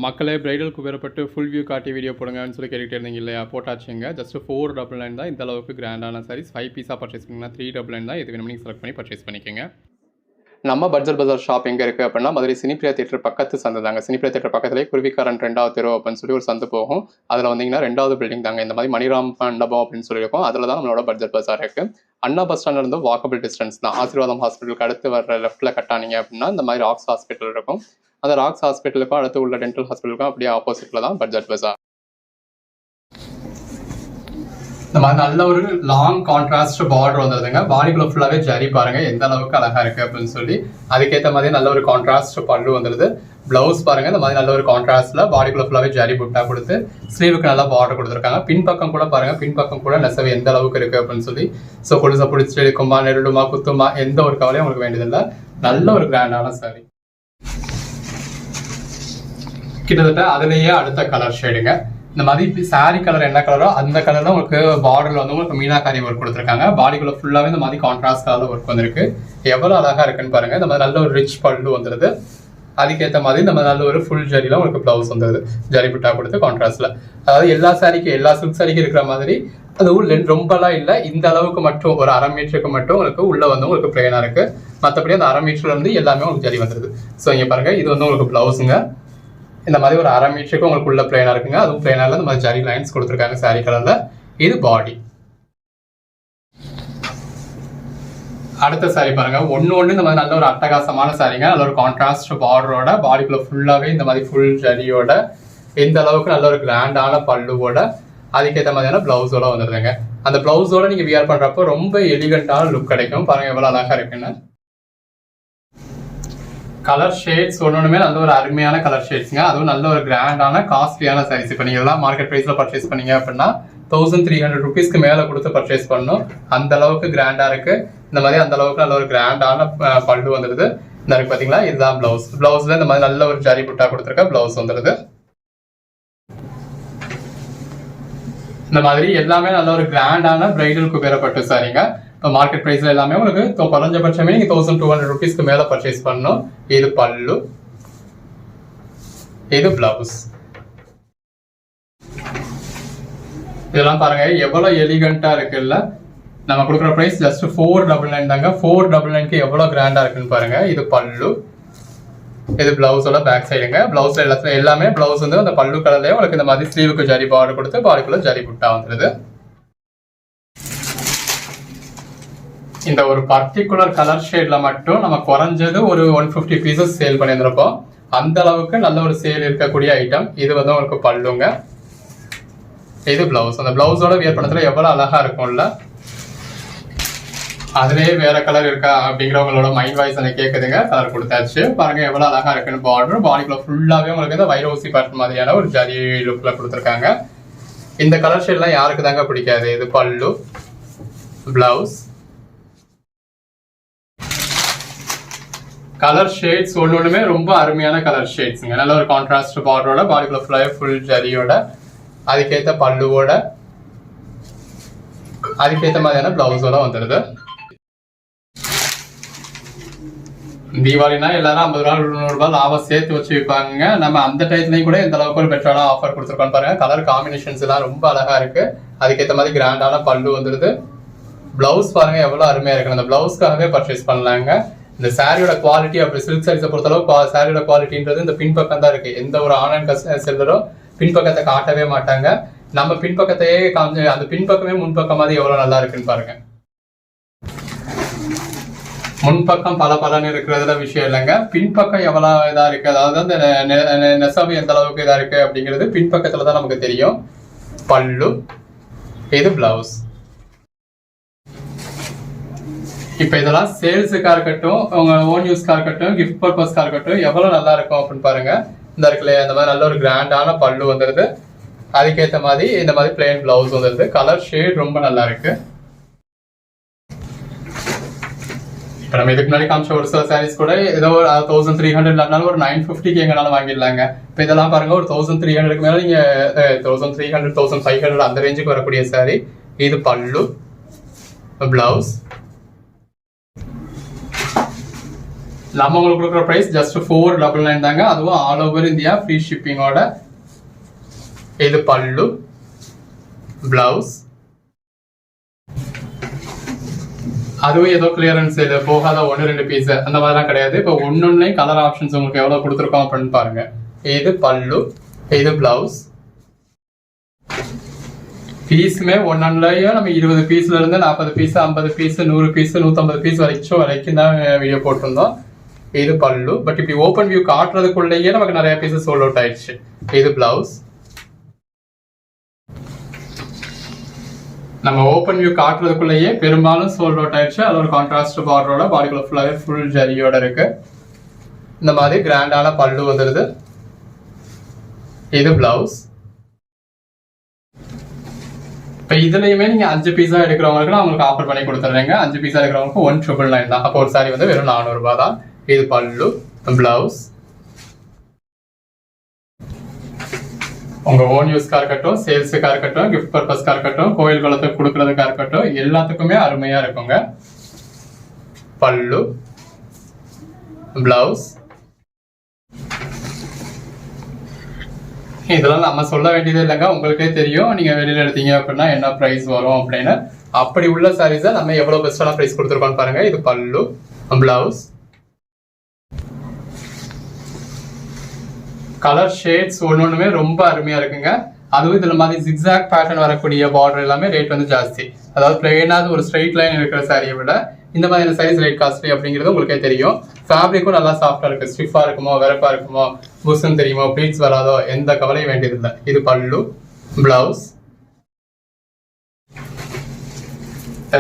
மக்களே பிரைடலுக்கு வேறப்பட்டு full view காட்டி video போடுங்கன்னு சொல்லி கேட்டுகிட்டே இருந்தீங்க இல்லையா? போட்டாச்சுங்க. ஜஸ்ட் 499 தான். இந்த அளவுக்கு கிராண்டான சாரீஸ் 5 பீஸாக பர்ச்சேஸ் பண்ணிங்கன்னா 399 தான். எது வேணுமோ நீங்கள் செலக்ட் பண்ணி பர்ச்சேஸ் பண்ணிக்கோங்க. நம்ம பட்ஜெட் பஜார் ஷாப் எங்கே இருக்குது அப்படின்னா, மதுரை சினிப்பிரியா தியேட்டர் பக்கத்து சந்தை தாங்க. சினிப்பிரியா தியேட்டர் பக்கத்துலேயே குருவிக்காரன் 2வது தெரு அப்படின்னு சொல்லி ஒரு சந்தை போகும். அதில் வந்தீங்கன்னா 2வது பில்டிங் தாங்க. இந்த மாதிரி மணிராம் மண்டபம் அப்படின்னு சொல்லியிருக்கோம். அதில் தான் நம்மளோட பட்ஜெட் பஜார் இருக்குது. அண்ணா பஸ் ஸ்டாண்ட்ல இருந்து வாக்கபிள் டிஸ்டன்ஸ் தான். ஆசீர்வாதம் ஹாஸ்பிட்டலுக்கு அடுத்து வர லெஃப்ட்டில் கட்டானீங்க அப்படின்னா இந்த மாதிரி ராக்ஸ் ஹாஸ்பிட்டல் இருக்கும். அந்த ராக்ஸ் ஹாஸ்பிட்டலுக்கும் அடுத்து உள்ள டென்டல் ஹாஸ்பிட்டலுக்கும் அப்படியே ஆப்போசிட்ல தான் பட்ஜெட் பஜார். இந்த மாதிரி நல்ல ஒரு லாங் கான்ட்ராஸ்ட் பார்டர் வந்துருதுங்க. பாடிக்குள்ள ஃபுல்லாவே ஜரி பாருங்க எந்த அளவுக்கு அழகா இருக்கு அப்படின்னு சொல்லி. அதுக்கேற்ற மாதிரி நல்ல ஒரு கான்ட்ராஸ்ட் பல்லு வந்துருது. பிளவுஸ் பாருங்க இந்த மாதிரி நல்ல ஒரு கான்ட்ராஸ்ட்ல பாடிக்குள்ள ஃபுல்லாவே ஜரி புட்டா கொடுத்து ஸ்லீவுக்கு நல்லா பார்டர் கொடுத்துருக்காங்க. பின்பக்கம் கூட பாருங்க, பின்பக்கம் கூட நெசவு எந்த அளவுக்கு இருக்கு அப்படின்னு சொல்லி. ஸோ கொலுசை பிடிச்சிட்டு இருக்குமா, நெருடுமா, குத்துமா, எந்த ஒரு கவலையும் உங்களுக்கு வேண்டியதில்லை. நல்ல ஒரு கிராண்டான சாரி. கிட்டத்தட்ட அதுலேயே அடுத்த கலர் ஷேடுங்க. இந்த மாதிரி சாரி கலர் என்ன கலரோ அந்த கலர்ல உங்களுக்கு பார்டர்ல வந்து உங்களுக்கு மீனாக்காரி ஒர்க் கொடுத்துருக்காங்க. பாடிக்குள்ள ஃபுல்லாவே இந்த மாதிரி கான்ட்ராஸ்ட் கலர்ல ஒர்க் வந்திருக்கு. எவ்வளவு அழகா இருக்குன்னு பாருங்க. இந்த மாதிரி நல்ல ஒரு ரிச் பல்லு வந்துருது. அதுக்கேற்ற மாதிரி இந்த மாதிரி நல்ல ஒரு ஃபுல் ஜரியில உங்களுக்கு பிளவுஸ் வந்துருது. ஜரி புட்டா கொடுத்து கான்ட்ராஸ்ட்ல. அதாவது எல்லா சில்க் சாரிக்கும் இருக்கிற மாதிரி அதுவும் ரொம்பலாம் இல்லை. இந்த அளவுக்கு மட்டும் ஒரு 1/2 மீட்டருக்கு மட்டும் உங்களுக்கு உள்ள வந்து உங்களுக்கு பிளேனா இருக்கு. மற்றபடி அந்த 1/2 மீட்டர்ல இருந்து எல்லாமே உங்களுக்கு ஜரி வந்துருது. ஸோ இங்க பாருங்க, இது வந்து உங்களுக்கு பிளவுஸுங்க. இந்த மாதிரி ஒரு 1/2 மீட்டருக்கு உங்களுக்கு உள்ள பிளேனா இருக்குங்க. அதுவும் பிளேனால இந்த மாதிரி ஜரி லைன்ஸ் கொடுத்துருக்காங்க சாரி கலர்ல. இது பாடி. அடுத்த சாரி பாருங்க, ஒன்னு இந்த மாதிரி நல்ல ஒரு அட்டகாசமான சாரிங்க. நல்ல ஒரு கான்ட்ராஸ்ட் பார்டரோட பாடிக்குள்ள ஃபுல்லாவே இந்த மாதிரி ஃபுல் ஜரியோட இந்த அளவுக்கு நல்ல ஒரு கிராண்டான பல்லுவோட அதுக்கேற்ற மாதிரியான பிளவுஸோட வந்துருதுங்க. அந்த பிளவுஸோட நீங்க வியர் பண்றப்போ ரொம்ப எலிகண்டான லுக் கிடைக்கும். பாருங்க எவ்வளவு அழகா இருக்குன்னு. கலர் ஷேட்ஸ் ஒன்றுமே நல்ல ஒரு அருமையான கலர் ஷேட்ஸுங்க. அதுவும் நல்ல ஒரு கிராண்டான காஸ்ட்லியான சாரீஸ். இப்போ நீங்கள் எல்லாம் மார்க்கெட் ப்ரைஸில் பர்ச்சேஸ் பண்ணீங்க அப்படின்னா 1300 ருபீஸ்க்கு மேலே கொடுத்து பர்ச்சேஸ் பண்ணணும். அந்த அளவுக்கு கிராண்டாக இருக்கு. இந்த மாதிரி அந்த அளவுக்கு நல்ல ஒரு கிராண்டான பல்லு வந்துடுது. இந்த இருக்கு பார்த்தீங்களா, இதுதான் பிளவுஸ். பிளவுஸ்ல இந்த மாதிரி நல்ல ஒரு ஜரி புட்டா கொடுத்துருக்க பிளவுஸ் வந்துடுது. இந்த மாதிரி எல்லாமே நல்ல ஒரு கிராண்டான பிரைடலுக்கு பெறப்பட்ட சாரிங்க. இப்போ மார்க்கெட் ப்ரைஸ்ல எல்லாமே உங்களுக்கு குறைஞ்சபட்சமே நீங்க 1200 ருபீஸ்க்கு மேல பர்ச்சேஸ் பண்ணணும். இது பல்லு, இது பிளவுஸ். இதெல்லாம் பாருங்க எவ்வளவு எலிகண்டா இருக்குல்ல. நம்ம கொடுக்குற பிரைஸ் ஜஸ்ட் 499 தாங்க. 499க்கு எவ்வளவு கிராண்டா இருக்குன்னு பாருங்க. இது பல்லு, இது பிளவுஸோட பேக் சைடுங்க. பிளவுஸ்ல எல்லாமே பிளவுஸ் வந்து அந்த பல்லு கலர்லயே உங்களுக்கு இந்த மாதிரி ஸ்லீவுக்கு ஜரி பார்டர் கொடுத்து பாடிக்குள்ள ஜரி புட்டா வந்துருது. இந்த ஒரு பர்டிகுலர் கலர் ஷேட்ல மட்டும் நம்ம குறைஞ்சது ஒரு 150 பீசஸ் சேல் பண்ணியிருந்திருப்போம். அந்த அளவுக்கு நல்ல ஒரு சேல் இருக்கக்கூடிய ஐட்டம். இது வந்து உங்களுக்கு பல்லுங்க, இது பிளவுஸ். அந்த பிளவுஸோட வியர் பண்ணத்துல எவ்வளவு அழகா இருக்கும்ல. அதுலயே வேற கலர் இருக்கா அப்படிங்கிறவங்களோட மைண்ட் வாய்ஸ் எனக்கு கேட்குதுங்க. கலர் கொடுத்தாச்சு பாருங்க எவ்வளவு அழகா இருக்குன்னு. பார்டர் பாடிக்குள்ள ஃபுல்லாவே உங்களுக்கு இந்த வைரோசி பாட்டு மாதிரியான ஒரு ஜரி லுக்ல கொடுத்துருக்காங்க. இந்த கலர் ஷேட்லாம் யாருக்கு தாங்க பிடிக்காது. இது பல்லு, பிளவுஸ். கலர் ஷேட்ஸ் ஒன்றுமே ரொம்ப அருமையான கலர் ஷேட்ஸுங்க. நல்ல ஒரு கான்ட்ராஸ்ட் பார்டரோட பாடிக்குள்ள ஃபுல்லாவே ஃபுல் ஜரியோட அதுக்கேற்ற பல்லுவோட அதுக்கேற்ற மாதிரியான பிளவுஸோட வந்துடுது. தீபாவளினா எல்லாரும் 50 ரூபா 100 ரூபாய் லாபம் சேர்த்து வச்சு வைப்பாங்க. நம்ம அந்த டைத்துலயும் கூட இந்த அளவுக்கு ஒரு பெட்டரான ஆஃபர் கொடுத்துருக்கோம் பாருங்க. கலர் காம்பினேஷன்ஸ் எல்லாம் ரொம்ப அழகா இருக்கு. அதுக்கேற்ற மாதிரி கிராண்டான பல்லு வந்துடுது. பிளவுஸ் பாருங்க எவ்வளவு அருமையா இருக்கு. அந்த பிளவுஸ்க்காகவே பர்ச்சேஸ் பண்ணலாங்க. இந்த சாரியோட குவாலிட்டி அப்படி சில்க் சாரீஸை பொறுத்தளவு சாரியோட குவாலிட்டின்றது இந்த பின்பக்கம் தான் இருக்கு. எந்த ஒரு ஆன்லைன் செல்லரும் பின்பக்கத்தை காட்டவே மாட்டாங்க. நம்ம பின்பக்கத்தையே காமிச்சு அந்த பின்பக்கமே முன்பக்கம் மாதிரி எவ்வளவு நல்லா இருக்குன்னு பாருங்க. முன்பக்கம் பல பலன்னு இருக்கிறதுல விஷயம் இல்லைங்க. பின்பக்கம் எவ்வளவு இதா இருக்கு, அதாவது அந்த நெசவு எந்த அளவுக்கு இதா இருக்கு அப்படிங்கிறது பின்பக்கத்துலதான் நமக்கு தெரியும். பல்லு, இது பிளவுஸ். இப்ப இதெல்லாம் சேல்ஸுக்கா இருக்கட்டும், உங்க ஓன் யூஸ்க்கா இருக்கட்டும், கிஃப்ட் பர்பஸ்க்கா இருக்கட்டும் எவ்வளவு நல்லா இருக்கும் அப்படின்னு பாருங்க. இந்த இருக்குல்ல இந்த மாதிரி நல்ல ஒரு கிராண்டான பல்லு வந்துருது. அதுக்கேற்ற மாதிரி இந்த மாதிரி பிளெயின் பிளவுஸ் வந்துருது. கலர் ஷேட் ரொம்ப நல்லா இருக்கு. இப்ப நம்ம இதுக்கு முன்னாடி காமிச்ச ஒரு சில சாரீஸ் கூட ஏதோ ஒரு 1300 ஒரு 950க்கு எங்கனாலும் வாங்கிடலாங்க. இப்ப இதெல்லாம் பாருங்க ஒரு 1300க்கு மேல நீங்க 1300 1500 அந்த ரேஞ்சுக்கு வரக்கூடிய சாரி. இது பல்லு, பிளவுஸ். நம்ம உங்களுக்கு கொடுக்குற பிரைஸ் ஜஸ்ட் 499 தாங்க. அதுவும் ஆல் ஓவர் இந்தியா ஃப்ரீ ஷிப்பிங்கோட. இது பல்லு, பிளவுஸ். அதுவும் ஏதோ கிளியரன்ஸ் இது போகாத 1-2 பீஸ் அந்த மாதிரிலாம் கிடையாது. இப்போ ஒன்னொன்னையும் கலர் ஆப்ஷன்ஸ் உங்களுக்கு எவ்வளவு கொடுத்துருக்கோம் அப்படின்னு பாருங்க. இது பல்லு, இது பிளவுஸ். பீஸுமே ஒன்னொன்னுலயும் நம்ம 20 பீஸ்ல இருந்து 40 பீஸ், 50 பீஸ், 100 பீஸ், 150 பீஸ் வரைக்கும் தான் வீடியோ போட்டிருந்தோம். இது பல்லு. பட் இப்படி ஓப்பன் வியூ காட்டுறதுக்குள்ளேயே நமக்கு நிறைய பீஸ் சோல்ட் அவுட் ஆயிடுச்சு. இது பிளவுஸ். நம்ம ஓப்பன் வியூ காட்டுறதுக்குள்ளேயே பெரும்பாலும் சோல்ட் அவுட் ஆயிடுச்சு. அது ஒரு கான்ட்ராஸ்ட் பார்டரோட பாடிக்குள்ள ஃபுல்லாவே ஃபுல் ஜரியோட இருக்கு. இந்த மாதிரி கிராண்டான பல்லு வந்துருது. இது பிளவுஸ். இப்போ இதுலயுமே நீங்க 5 பீஸா எடுக்கிறவங்களுக்கு நான் உங்களுக்கு ஆஃபர் பண்ணி கொடுத்துறேங்க. 5 பீஸா எடுக்கிறவங்களுக்கு 199 தான். அப்போ ஒரு சாரி வந்து வெறும் 400 ரூபாய் தான். இது பல்லு, பிளவுஸ். உங்க ஓன் யூஸ்க்கா இருக்கட்டும், சேல்ஸுக்கா இருக்கட்டும், கிஃப்ட் பர்பஸ்க்கா இருக்கட்டும், கோயில் குளத்துக்கு கொடுக்கறதுக்கா இருக்கட்டும், எல்லாத்துக்குமே அருமையா இருக்குங்க. பல்லு, பிளவுஸ். இதெல்லாம் நம்ம சொல்ல வேண்டியது இல்லைங்க, உங்களுக்கே தெரியும். நீங்க வெளியில எடுத்தீங்க அப்படின்னா என்ன பிரைஸ் வரும் அப்படின்னு. அப்படி உள்ள சாரீஸை நம்ம எவ்வளவு பெஸ்டான பிரைஸ் கொடுத்துருக்கோம்னு பாருங்க. இது பல்லு, பிளவுஸ். கலர் ஷேட்ஸ் ஒன்னொன்னுமே ரொம்ப அருமையா இருக்குங்க. அதுவும் இதுல மாதிரி ஜிக்ஸாக் பேட்டர்ன் வரக்கூடிய பார்டர் எல்லாமே ரேட் வந்து ஜாஸ்தி. அதாவது பிளெயினாவது ஒரு ஸ்ட்ரைட் லைன் இருக்கிற சாரியை விட இந்த மாதிரியான சாரீஸ் ரேட் காஸ்ட்லி அப்படிங்கிறது உங்களுக்கே தெரியும். ஃபேப்ரிக்கும் நல்லா சாஃப்டா இருக்கு. ஸ்டிஃபா இருக்குமோ, வெரப்பா இருக்குமோ, புஷ்ன்னு தெரியுமோ, ப்ளீட்ஸ் வராதோ, எந்த கவலையும் வேண்டியதில்லை. இது பல்லு, பிளவுஸ்.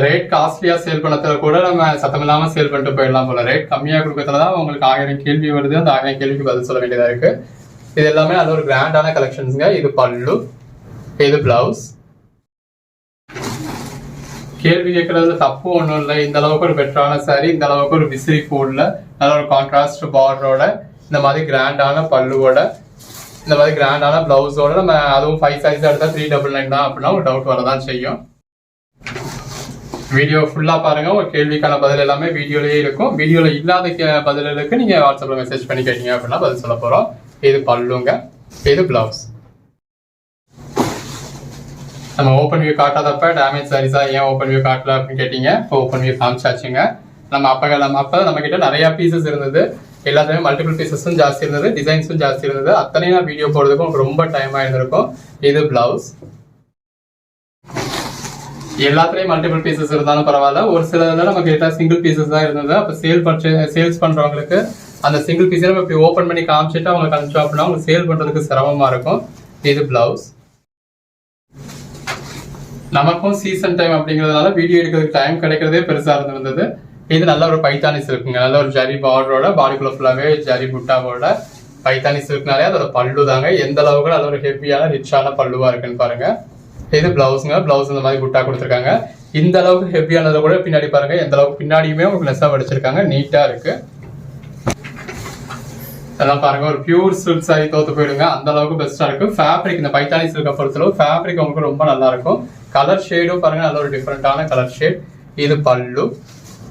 ரேட் காஸ்ட்லியா சேல் பண்ணதுல கூட நம்ம சத்தமில்லாம சேல் பண்ணிட்டு போயிடலாம் போல. ரேட் கம்மியா கொடுக்கறதுலதான் உங்களுக்கு 1000 கேள்வி வருது. அந்த 1000 கேள்விக்கு பதில் சொல்ல வேண்டியதா இருக்கு. இது எல்லாமே நல்ல ஒரு கிராண்டான கலெக்ஷன்ஸ்ங்க. இது பல்லு, இது பிளவுஸ். கேள்வி கேட்கறதுல தப்பு ஒன்றும் இல்லை. இந்த அளவுக்கு ஒரு பெட்டரான சாரி, இந்த அளவுக்கு ஒரு விசிறி ஃபோல்ட்ல நல்ல ஒரு கான்ட்ராஸ்ட் பார்டரோட, இந்த மாதிரி கிராண்டான பல்லுவோட, இந்த மாதிரி கிராண்டான பிளவுஸோட நம்ம அதுவும் 5 சைஸ் எடுத்தா 399 தான் அப்படின்னா ஒரு டவுட் வரதான் செய்யும். வீடியோ ஃபுல்லா பாருங்க. ஒரு கேள்விக்கான பதில் எல்லாமே வீடியோலயே இருக்கும். வீடியோல இல்லாத பதிலுக்கு நீங்க வாட்ஸ்அப்ல மெசேஜ் பண்ணி கேட்டீங்க அப்படின்னா பதில் சொல்ல போறோம். இது பல்லுங்க, இது பிளவுஸ். நம்ம ஓப்பன் வியூ காட்டாதப்ப டேமேஜ் சாரீஸா ஏன் ஓப்பன் வியூ காட்டல அப்படின்னு கேட்டீங்க. இப்போ ஓப்பன் வியூ காமிச்சாச்சுங்க. அப்ப நம்ம கிட்ட நிறைய பீசஸ் இருந்தது. எல்லாத்துலயும் மல்டிபிள் பீசஸும் ஜாஸ்தி இருந்தது, டிசைன்ஸும் ஜாஸ்தி இருந்தது. அத்தனையும் நான் வீடியோ போடுறதுக்கும் ரொம்ப டைம் ஆயிருந்திருக்கும். இது பிளவுஸ். எல்லாத்துலயும் மல்டிபிள் பீசஸ் இருந்தாலும் பரவாயில்ல. ஒரு சில நம்ம கிட்ட சிங்கிள் பீசஸ் தான் இருந்தது. அப்ப சேல்ஸ் பண்றவங்களுக்கு அந்த சிங்கிள் பீஸை நம்ம இப்படி ஓப்பன் பண்ணி காமிச்சிட்டு அவங்களுக்கு அனுப்பிச்சோம் அப்படின்னா அவங்க சேல் பண்றதுக்கு சிரமமா இருக்கும். இது பிளவுஸ். நமக்கும் சீசன் டைம் அப்படிங்கிறதுனால வீடியோ எடுக்கிறதுக்கு டைம் கிடைக்கிறதே பெருசா இருந்தது. இது நல்ல ஒரு பைத்தானி சில்க்குங்க. நல்ல ஒரு ஜரி பார்டரோட, பாடிக்குள்ள ஃபுல்லாவே ஜரி புட்டாவோட பைத்தானி சில்க்னாலே அதோட பல்லு தாங்க. எந்த அளவுக்கு நல்ல ஒரு ஹெவியான ரிச்சான பல்லுவா இருக்குன்னு பாருங்க. இது பிளவுஸ்ங்க. பிளவுஸ் இந்த மாதிரி புட்டா கொடுத்துருக்காங்க. இந்த அளவுக்கு ஹெவியானதை கூட பின்னாடி பாருங்க. எந்த அளவுக்கு பின்னாடியுமே உங்களுக்கு நெசா அடிச்சிருக்காங்க. நீட்டா இருக்கு. அதெல்லாம் பாருங்க. ஒரு பியூர் சில்க் சாரி தோத்து போயிடுங்க. அந்த அளவுக்கு பெஸ்டா இருக்கு. ஃபேப்ரிக் இந்த பைத்தானி சில்க பொறுத்தளவு ஃபேப்ரிக் உங்களுக்கு ரொம்ப நல்லா இருக்கும். கலர் ஷேடும் பாருங்க, நல்ல ஒரு டிஃப்ரெண்டான கலர் ஷேட். இது பல்லு,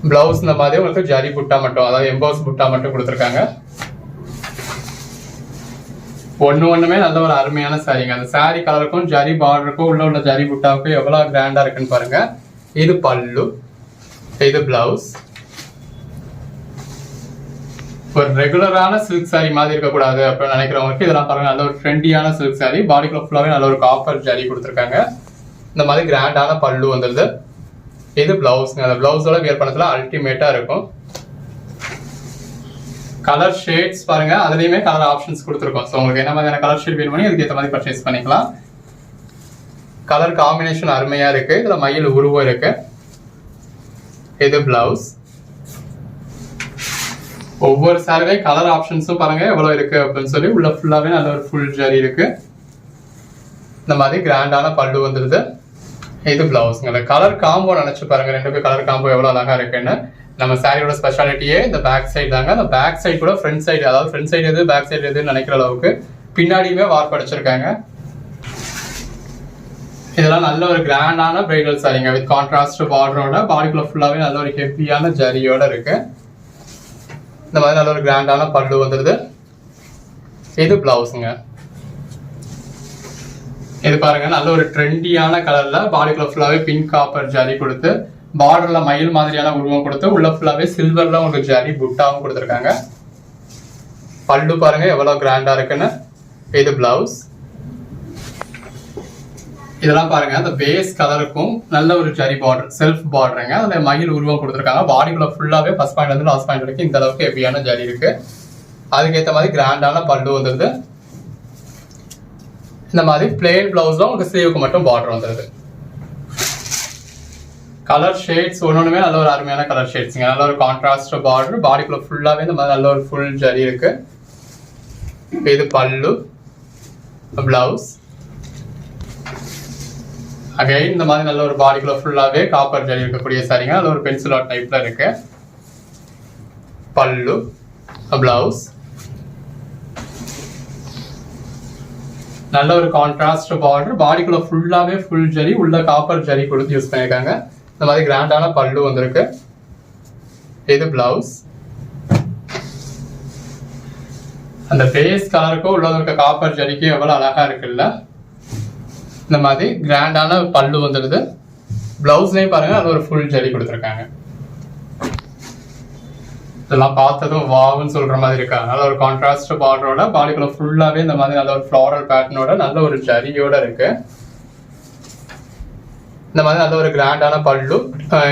பிளவுஸ். இந்த மாதிரி உங்களுக்கு ஜரி புட்டா மட்டும், அதாவது எம்போஸ் புட்டா மட்டும் கொடுத்துருக்காங்க. ஒண்ணுமே நல்ல ஒரு அருமையான சாரிங்க. அந்த சாரி கலருக்கும் ஜரி பார்டருக்கும் உள்ள ஜரி புட்டாவுக்கும் எவ்வளவு கிராண்டா இருக்குன்னு பாருங்க. இது பல்லு, இது பிளவுஸ். ஒரு ரெகுலரான சில்க் சாரி மாதிரி இருக்கக்கூடாது அப்படின்னு நினைக்கிறவங்களுக்கு இதெல்லாம் பாருங்க. நல்ல ஒரு ட்ரெண்டியான சில்க் சாரி. பாடிக்குள்ள ஃபுல்லாவே நல்ல ஒரு காப்பர் ஜரி கொடுத்துருக்காங்க. இந்த மாதிரி கிராண்டான பல்லு வந்துருது. இது பிளவுஸ்ங்க. அந்த பிளவுஸோட வியர் பண்ணதுல அல்டிமேட்டா இருக்கும். கலர் ஷேட்ஸ் பாருங்க. அதுலயுமே கலர் ஆப்ஷன்ஸ் கொடுத்துருக்கோம். ஸோ உங்களுக்கு என்ன மாதிரியான கலர் ஷேட் வேணுமோ இதுக்கு ஏற்ற மாதிரி பர்ச்சேஸ் பண்ணிக்கலாம். கலர் காம்பினேஷன் அருமையா இருக்கு. இதுல மயில் உருவம் இருக்கு. இது பிளவுஸ். ஒவ்வொரு சாரிலே கலர் ஆப்ஷன்ஸும் பாருங்க எவ்வளவு இருக்கு அப்படின்னு சொல்லி. உள்ள ஃபுல்லாவே நல்ல ஒரு ஃபுல் ஜரி இருக்கு. இந்த மாதிரி கிராண்டான பல்லு வந்துருது. இது பிளவுஸ்ங்க. கலர் காம்போ நினைச்சு பாருங்க. ரெண்டுக்கும் கலர் காம்போ எவ்வளவு அழகா இருக்குன்னு. நம்ம சாரியோட ஸ்பெஷாலிட்டியே இந்த பேக் சைடு தாங்க. அந்த பேக் சைடு கூட ஃப்ரண்ட் சைடு, அதாவது ஃப்ரண்ட் சைடு எது பேக் சைடு எதுன்னு நினைக்கிற அளவுக்கு பின்னாடியுமே வார்ப் அடிச்சிருக்காங்க. இதெல்லாம் நல்ல ஒரு கிராண்டான பிரைடல் சாரிங்க. வித் கான்ட்ராஸ்ட் பார்டரோட, பாடிக்குள்ள ஃபுல்லாவே நல்ல ஒரு ஹெவியான ஜரியோட இருக்கு. இந்த மாதிரி நல்ல ஒரு கிராண்டான பல்லு வந்துடுது. இது பிளவுஸுங்க. இது பாருங்க நல்ல ஒரு ட்ரெண்டியான கலர்ல பாடிக்குள்ள ஃபுல்லாவே பிங்க் காப்பர் ஜரி கொடுத்து பார்டர்ல மயில் மாதிரியான உருவம் கொடுத்து உள்ள ஃபுல்லாவே சில்வர்ல உங்களுக்கு ஜரி புட்டாவும் கொடுத்துருக்காங்க. பல்லு பாருங்க எவ்வளவு கிராண்டா இருக்குன்னு. இது பிளவுஸ். இதெல்லாம் பாருங்க அந்த பேஸ் கலருக்கும் நல்ல ஒரு ஜரி பார்டர் செல்ஃப் பார்டருங்க. அதுல மயில் உருவம் கொடுத்துருக்காங்க. பாடிக்குள்ள ஃபுல்லாவே ஃபர்ஸ்ட் பாயிண்ட் வந்து லாஸ்ட் பாயிண்ட் வரைக்கும் இந்த அளவுக்கு ஹெவியான ஜரி இருக்கு. அதுக்கேற்ற மாதிரி கிராண்டான பல்லு வந்துருது. இந்த மாதிரி பிளெயின் பிளவுஸ்ல உங்களுக்கு ஸ்லீவுக்கு மட்டும் பார்டர் வந்துருது. கலர் ஷேட்ஸ் ஒன்னொன்னுமே நல்ல ஒரு அருமையான கலர் ஷேட்ஸுங்க. நல்ல ஒரு கான்ட்ராஸ்ட் பார்டர். பாடிக்குள்ள ஃபுல்லாவே இந்த மாதிரி நல்ல ஒரு ஃபுல் ஜரி இருக்கு. இது பல்லு, பிளவுஸ். அகைன் இந்த மாதிரி நல்ல ஒரு பாடிக்குள்ள ஃபுல்லாவே காப்பர் ஜரி இருக்கக்கூடிய சாரிங்க. நல்ல ஒரு பென்சில் ஆர்ட் டைப்ல இருக்கு. பல்லு, பிளவுஸ். நல்ல ஒரு கான்ட்ராஸ்ட் பார்டர். பாடிக்குள்ள ஃபுல்லாவே ஃபுல் ஜரி உள்ள காப்பர் ஜரி கொடுத்து யூஸ் பண்ணிருக்காங்க. இந்த மாதிரி கிராண்டான பல்லு வந்திருக்கு. இது பிளவுஸ். அந்த பேஸ் கலருக்கும் உள்ள இருக்க காப்பர் ஜரிக்கும் எவ்வளவு அழகா இருக்குல்ல. இந்த மாதிரி கிராண்டான பல்லு வந்துடுது. பிளவுஸ்லயும் பாருங்க அது ஒரு ஃபுல் ஜரி கொடுத்துருக்காங்க. இதெல்லாம் பார்த்ததும் வாவ்னு சொல்ற மாதிரி இருக்காங்க. நல்ல ஒரு கான்ட்ராஸ்ட் பார்டரோட பாடிக்குள்ள ஃபுல்லாவே இந்த மாதிரி நல்ல ஒரு ஃப்ளாரல் பேட்டர்னோட நல்ல ஒரு ஜரியோட இருக்கு. இந்த மாதிரி நல்ல ஒரு கிராண்டான பல்லு.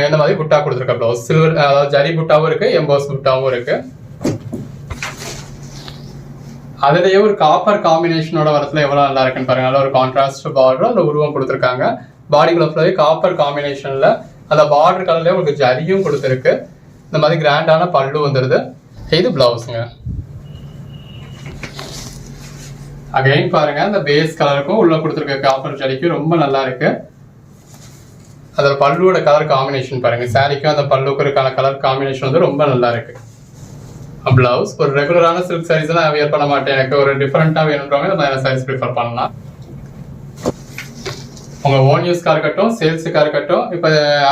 இந்த மாதிரி புட்டா கொடுத்துருக்க பிளவுஸ் சில்வர், அதாவது ஜரி புட்டாவும் இருக்கு, எம்போஸ் புட்டாவும் இருக்கு. அதுலயே ஒரு காப்பர் காம்பினேஷனோட வரத்துல எவ்வளவு நல்லா இருக்குன்னு பாருங்க. நல்ல ஒரு கான்ட்ராஸ்ட் பார்டர் அந்த உருவம் கொடுத்துருக்காங்க. பாடிக்குள்ள ஃபுல்லாவே காப்பர் காம்பினேஷன்ல அந்த பார்டர் கலர்லயே உங்களுக்கு ஜரியும் கொடுத்துருக்கு. இந்த மாதிரி கிராண்டான பல்லு வந்துருது. இது பிளவுஸுங்க. அகைன் பாருங்க அந்த பேஸ் கலருக்கும் உள்ள கொடுத்துருக்க காப்பர் ஜரிக்கும் ரொம்ப நல்லா இருக்கு. அதோட பல்லுவோட கலர் காம்பினேஷன் பாருங்க. சாரிக்கும் அந்த பல்லுக்கு இருக்கான கலர் காம்பினேஷன் வந்து ரொம்ப நல்லா இருக்கு. பிளவுஸ். ஒரு ரெகுலரான சில்க் சாரீஸ் எல்லாம் வியர் பண்ண மாட்டேன், எனக்கு ஒரு டிஃபரெண்டா வேணும்ன்றவங்க இந்த மாதிரி சாரீஸ் ப்ரிஃபர் பண்ணலாம். உங்க ஓன் யூஸ்க்காக இருக்கட்டும், சேல்ஸுக்காக இருக்கட்டும், இப்ப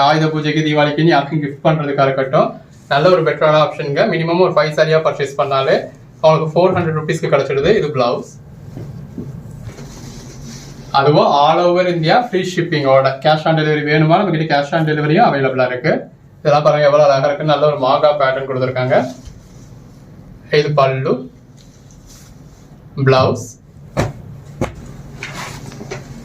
ஆயுத பூஜைக்கு தீபாவளிக்கு யாருக்கும் கிஃப்ட் பண்றதுக்காக இருக்கட்டும், நல்ல ஒரு பெட்டரான ஆப்ஷனுங்க. மினிமம் ஒரு 5 சாரியா பர்ச்சேஸ் பண்ணாலே உங்களுக்கு 400 ருபீஸ்க்கு கிடைச்சிடுது. இது பிளவுஸ். அதுவும் ஆல் ஓவர் இந்தியா ஃப்ரீ ஷிப்பிங்கோட. கேஷ் ஆன் டெலிவரி வேணுமா நம்ம கிட்ட கேஷ் ஆன் டெலிவரியும் அவைலபிளா இருக்கு. இதெல்லாம் பாருங்க எவ்வளவு அழகா இருக்கு. நல்ல ஒரு மாகா பேட்டர்ன் கொடுத்துருக்காங்க. இது பல்லு, பிளவுஸ்.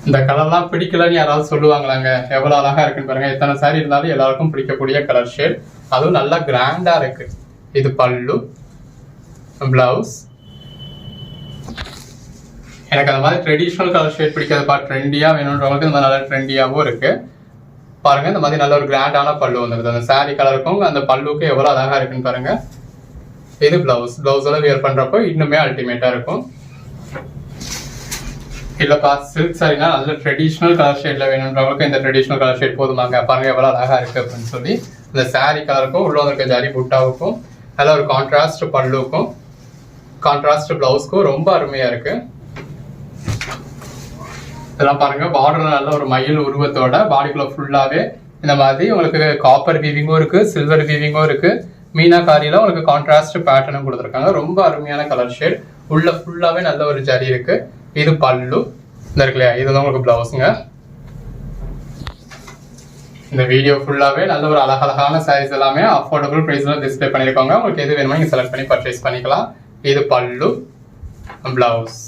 இந்த கலர்லாம் பிடிக்கலன்னு யாராவது சொல்லுவாங்களாங்க? எவ்வளவு அழகா இருக்குன்னு பாருங்க. எத்தனை சாரி இருந்தாலும் எல்லாருக்கும் பிடிக்கக்கூடிய கலர் ஷேட். அதுவும் நல்லா கிராண்டா இருக்கு. இது பல்லு, பிளவுஸ். எனக்கு அந்த மாதிரி ட்ரெடிஷ்னல் கலர் ஷேட் பிடிக்காதுப்பா, ட்ரெண்டியா வேணுன்றவங்களுக்கு இந்த நல்ல ட்ரெண்டியாவும் இருக்கு. பாருங்க இந்த மாதிரி நல்ல ஒரு கிராண்டான பல்லு வந்துருது. அந்த சாரி கலருக்கும் அந்த பல்லுக்கும் எவ்வளவு அழகா இருக்குன்னு பாருங்க. இது பிளவுஸ். பிளவுஸோட வியர் பண்றப்போ இன்னுமே அல்டிமேட்டா இருக்கும். இல்லப்பா சில்க் சாரினா நல்ல ட்ரெடிஷ்னல் கலர் ஷேட்ல வேணுன்றவங்களுக்கு இந்த ட்ரெடிஷ்னல் கலர் ஷேட் போதுமாங்க. பாருங்க எவ்வளவு அழகா இருக்கு அப்படின்னு சொல்லி. இந்த சாரி கலருக்கும் உள்ள இருக்க ஜரி புட்டாவுக்கும் நல்ல ஒரு கான்ட்ராஸ்ட் பல்லுக்கும் கான்ட்ராஸ்ட் பிளவுஸ்க்கும் ரொம்ப அருமையா இருக்கு. இதெல்லாம் பாருங்க பார்டர்ல நல்ல ஒரு மயில் உருவத்தோட பாடிக்குள்ள ஃபுல்லாவே இந்த மாதிரி உங்களுக்கு காப்பர் வீவிங்கும் இருக்கு, சில்வர் வீவிங்கும் இருக்கு. மீனாகாரியில உங்களுக்கு கான்ட்ராஸ்ட் பேட்டர்னும் கொடுத்துருக்காங்க. ரொம்ப அருமையான கலர் ஷேட். உள்ள ஃபுல்லாவே நல்ல ஒரு ஜரி இருக்கு. இது பல்லு இந்த இருக்கு இல்லையா, இதுதான் உங்களுக்கு பிளவுஸுங்க. இந்த வீடியோ ஃபுல்லாவே நல்ல ஒரு அழகழகான சாரீஸ் எல்லாமே அஃபோர்டபுள் பிரைஸ்ல டிஸ்பிளே பண்ணிருக்காங்க. உங்களுக்கு எது வேணுமோ நீங்க செலக்ட் பண்ணி பர்ச்சேஸ் பண்ணிக்கலாம். இது பல்லு, பிளவுஸ்.